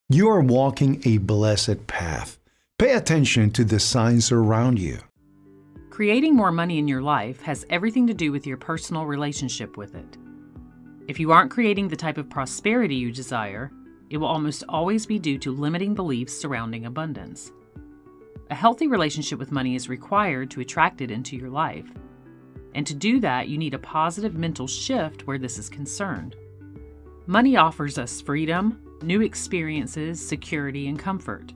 You are walking a blessed path. Pay attention to the signs around you. Creating more money in your life has everything to do with your personal relationship with it. If you aren't creating the type of prosperity you desire, it will almost always be due to limiting beliefs surrounding abundance. A healthy relationship with money is required to attract it into your life. And to do that, you need a positive mental shift where this is concerned. Money offers us freedom, new experiences, security, and comfort.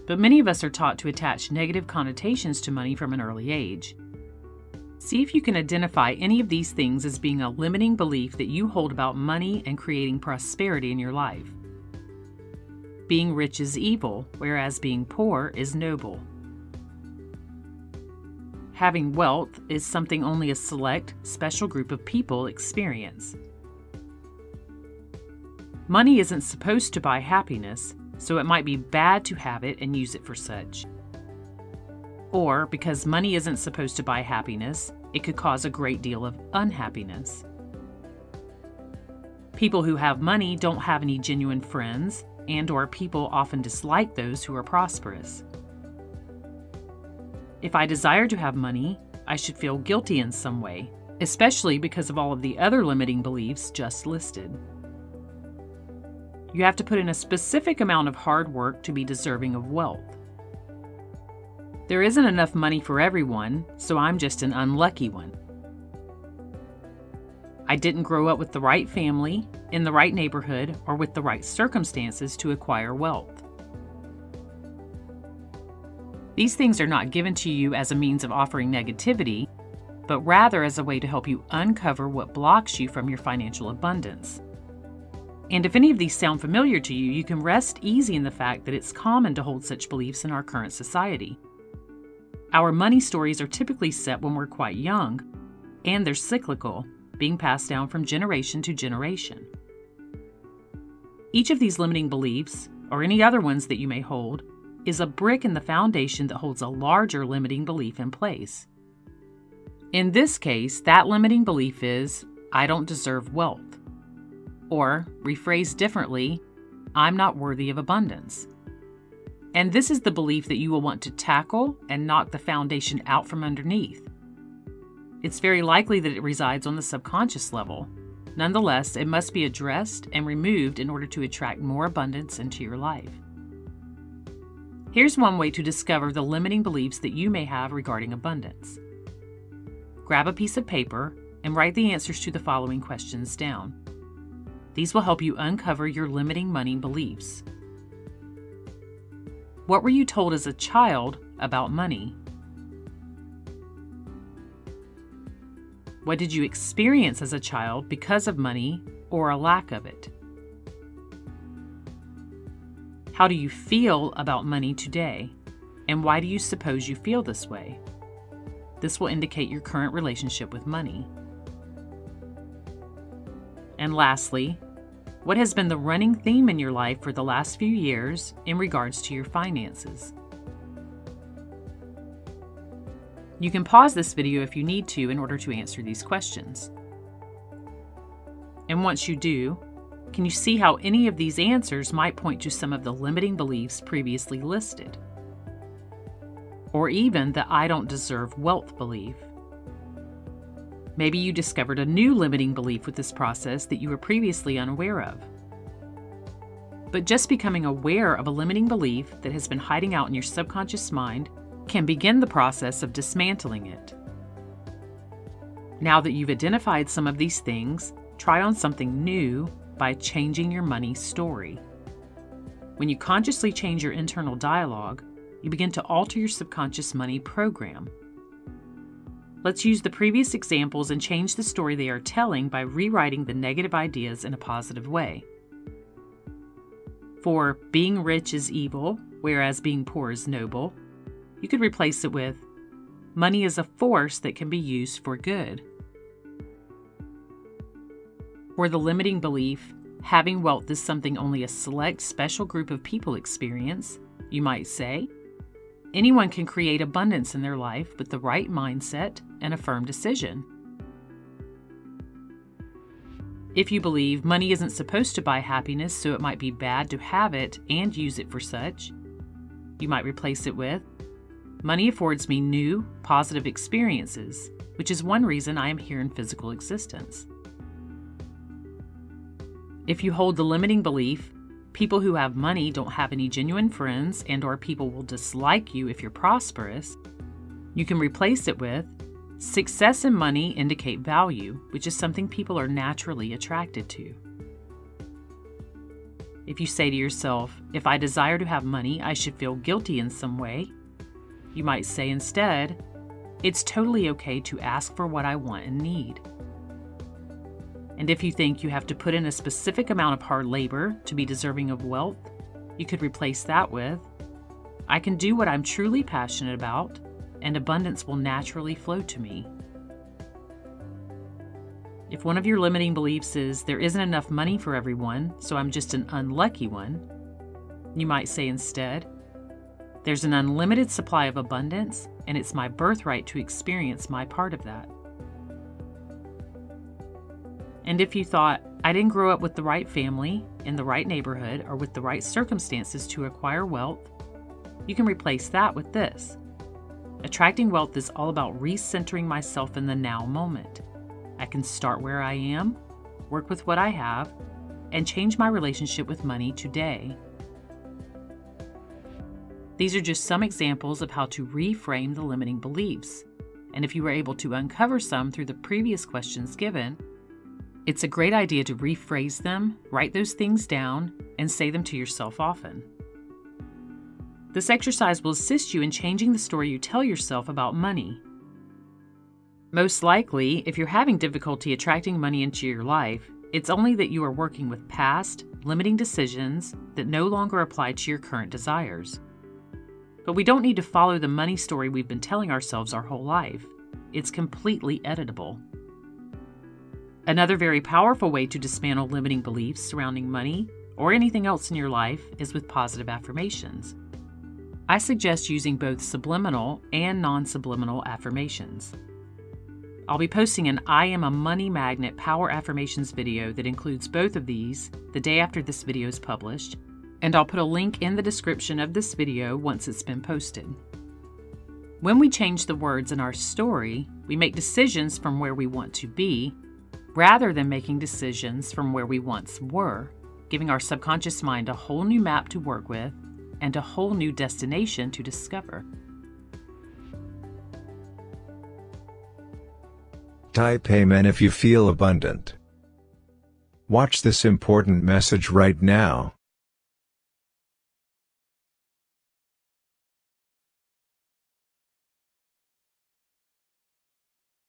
But many of us are taught to attach negative connotations to money from an early age. See if you can identify any of these things as being a limiting belief that you hold about money and creating prosperity in your life. Being rich is evil, whereas being poor is noble. Having wealth is something only a select, special group of people experience. Money isn't supposed to buy happiness, so it might be bad to have it and use it for such. Or, because money isn't supposed to buy happiness, it could cause a great deal of unhappiness. People who have money don't have any genuine friends, and/or people often dislike those who are prosperous. If I desire to have money, I should feel guilty in some way, especially because of all of the other limiting beliefs just listed. You have to put in a specific amount of hard work to be deserving of wealth. There isn't enough money for everyone, so I'm just an unlucky one. I didn't grow up with the right family, in the right neighborhood, or with the right circumstances to acquire wealth. These things are not given to you as a means of offering negativity, but rather as a way to help you uncover what blocks you from your financial abundance. And if any of these sound familiar to you, you can rest easy in the fact that it's common to hold such beliefs in our current society. Our money stories are typically set when we're quite young, and they're cyclical, being passed down from generation to generation. Each of these limiting beliefs, or any other ones that you may hold, is a brick in the foundation that holds a larger limiting belief in place. In this case, that limiting belief is, I don't deserve wealth. Or, rephrased differently, I'm not worthy of abundance. And this is the belief that you will want to tackle and knock the foundation out from underneath. It's very likely that it resides on the subconscious level. Nonetheless, it must be addressed and removed in order to attract more abundance into your life. Here's one way to discover the limiting beliefs that you may have regarding abundance. Grab a piece of paper and write the answers to the following questions down. These will help you uncover your limiting money beliefs. What were you told as a child about money? What did you experience as a child because of money or a lack of it? How do you feel about money today? And why do you suppose you feel this way? This will indicate your current relationship with money. And lastly, what has been the running theme in your life for the last few years in regards to your finances? You can pause this video if you need to in order to answer these questions. And once you do, can you see how any of these answers might point to some of the limiting beliefs previously listed? Or even the I don't deserve wealth belief. Maybe you discovered a new limiting belief with this process that you were previously unaware of. But just becoming aware of a limiting belief that has been hiding out in your subconscious mind can begin the process of dismantling it. Now that you've identified some of these things, try on something new by changing your money story. When you consciously change your internal dialogue, you begin to alter your subconscious money program. Let's use the previous examples and change the story they are telling by rewriting the negative ideas in a positive way. For being rich is evil, whereas being poor is noble, you could replace it with, money is a force that can be used for good. For the limiting belief, having wealth is something only a select special group of people experience, you might say, anyone can create abundance in their life with the right mindset and a firm decision. If you believe money isn't supposed to buy happiness, so it might be bad to have it and use it for such, you might replace it with, money affords me new, positive experiences, which is one reason I am here in physical existence. If you hold the limiting belief, people who have money don't have any genuine friends and/or people will dislike you if you're prosperous, you can replace it with, success and money indicate value, which is something people are naturally attracted to. If you say to yourself, if I desire to have money, I should feel guilty in some way, you might say instead, it's totally okay to ask for what I want and need. And if you think you have to put in a specific amount of hard labor to be deserving of wealth, you could replace that with, I can do what I'm truly passionate about, and abundance will naturally flow to me. If one of your limiting beliefs is, there isn't enough money for everyone, so I'm just an unlucky one, you might say instead, there's an unlimited supply of abundance, and it's my birthright to experience my part of that. And if you thought, I didn't grow up with the right family, in the right neighborhood, or with the right circumstances to acquire wealth, you can replace that with this. Attracting wealth is all about recentering myself in the now moment. I can start where I am, work with what I have, and change my relationship with money today. These are just some examples of how to reframe the limiting beliefs. And if you were able to uncover some through the previous questions given, it's a great idea to rephrase them, write those things down, and say them to yourself often. This exercise will assist you in changing the story you tell yourself about money. Most likely, if you're having difficulty attracting money into your life, it's only that you are working with past, limiting decisions that no longer apply to your current desires. But we don't need to follow the money story we've been telling ourselves our whole life. It's completely editable. Another very powerful way to dismantle limiting beliefs surrounding money or anything else in your life is with positive affirmations. I suggest using both subliminal and non-subliminal affirmations. I'll be posting an I Am a Money Magnet Power Affirmations video that includes both of these the day after this video is published, and I'll put a link in the description of this video once it's been posted. When we change the words in our story, we make decisions from where we want to be, rather than making decisions from where we once were, giving our subconscious mind a whole new map to work with and a whole new destination to discover. Type Amen if you feel abundant. Watch this important message right now.